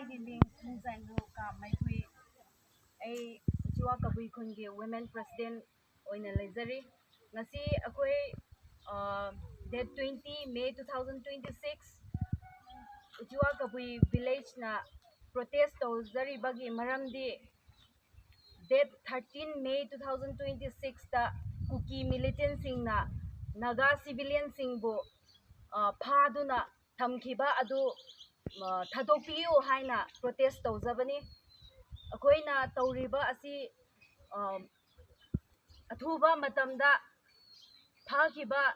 Aidiling Muzangu ka may kui ay Chua Kabui Kungi Women President oina Lazari. Ngasi ako'y date 20 May 2026 Chua Kabui Village na protest to Zari Bagi Maramdi date 13 May 2026 ta Kuki militant sing na Naga civilian sing bo Paduna Tamkiba adu Tadopiyo haina protest to Zabani ako'y na tauriba asi Atuba matamda Pakiba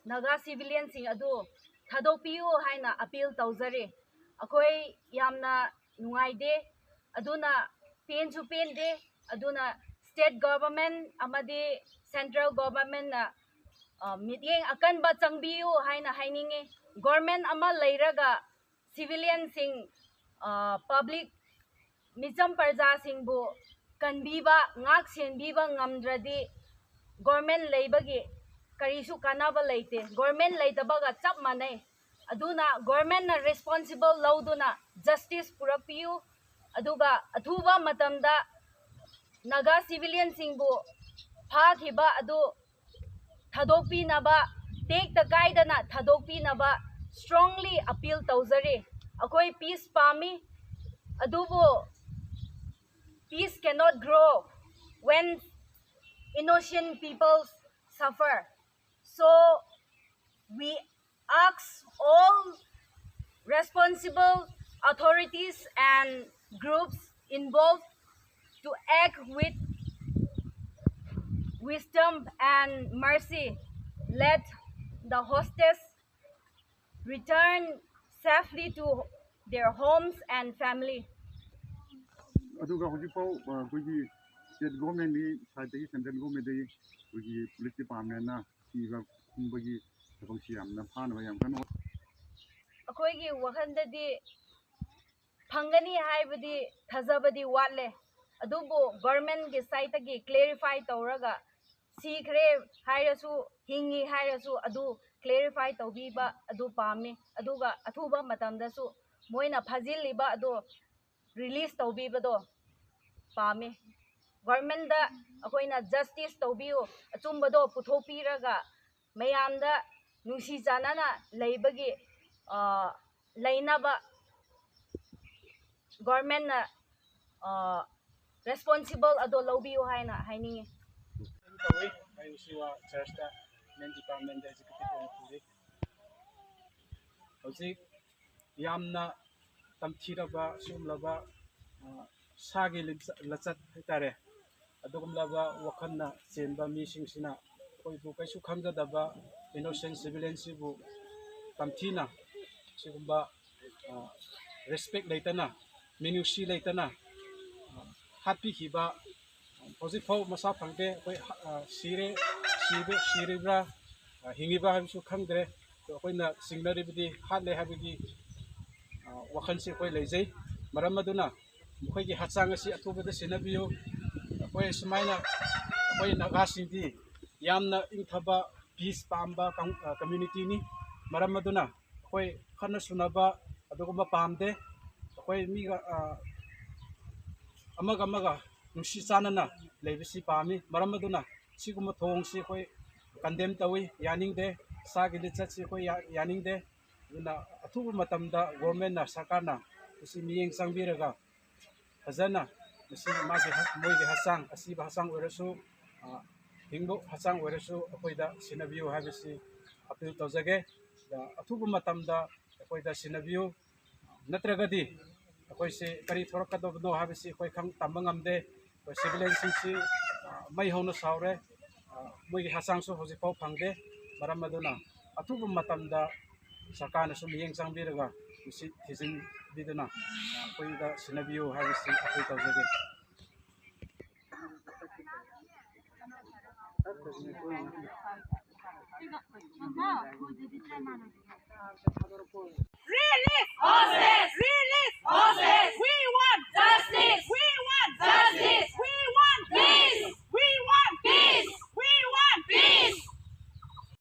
Naga civilian sing adu Tadopiyo haina appeal tawzari ako'y yamna nungaide aduna pain to pain de aduna state government amadi central government na meeting akan ba changbiyo haina haininge government ama leiraga civilian sing public mijam parja sing bu kanbiba ngak senbiba ngamdradi government leibagi karisu kanaba leite government leitabaga chap manai aduna government na responsible lauduna justice purapiyu aduga athuba matamda naga civilian singbu phakiba adu thadokpi naba take the kaidana thadokpi naba strongly appeal tawzari akoi peace pami adubu peace cannot grow when innocent people suffer. So we ask all responsible authorities and groups involved to act with wisdom and mercy. Let the hostess return safely to their homes and family. Aduga hojipau kuji state government ni side central government ni kuji police department na siga kumbagi tabang siam na phana bayam kan akoigi wakhandadi phangani haibadi thazabadi watle adubu government ge side gi clarify tawraga sikhre hairasu hingi hairasu adu clarify tawbiba adu pami aduga athuba matamda su moina phajiliba adu release tawbiba do pami government da akoina justice tawbiyo achumba do puthopiraga mayamda nusi janana leibagi lainaba government na responsible ado lawbiyo haina hainingi tawi ay siwa church da men department da executive officer hojik yamna tamthiraba sumlaba sagi lachat tare adugumlaba wakhanna chenba mising-sina koibu kaisu khamjadaba innocent civilian sibu tamthina sigumba respect leitana minusi leitana happy hiba hojik phau masa phangde koi siribra hingiba habsu khangdre to koina signary bidi hatle habigi wakhansi koi leijai maramaduna mukhoigi hachang asi athubada sinabiyo koi sumaina koi nagasindi yamna ingthaba peace pamba community ni maramaduna koi khana sunaba aduguma pamde koi miga amaga nusi chanana leibisi pami maramaduna siguma thongsi koi condemn tawi yaningde sagi lichatsi koi yaningde una athubu matamda government na sarkarna usi miyeng sangbiraga fazana usi magi moigi hasang asiba hasang orasu hingbo hasang orasu akoida sinabiyo habisi appeal tawjage da athubu matamda akoida sinabiyo natragadi akoise kari thorakadobno habisi akoi khang tambangamde civilian singsi mai hono saure moigi hasang so hojipau phangde maramaduna athubu matamda sarkarna sum yeng sangbiraga usi thizing biduna akoida sinabiyo habisi akoi tawjage Release hostage!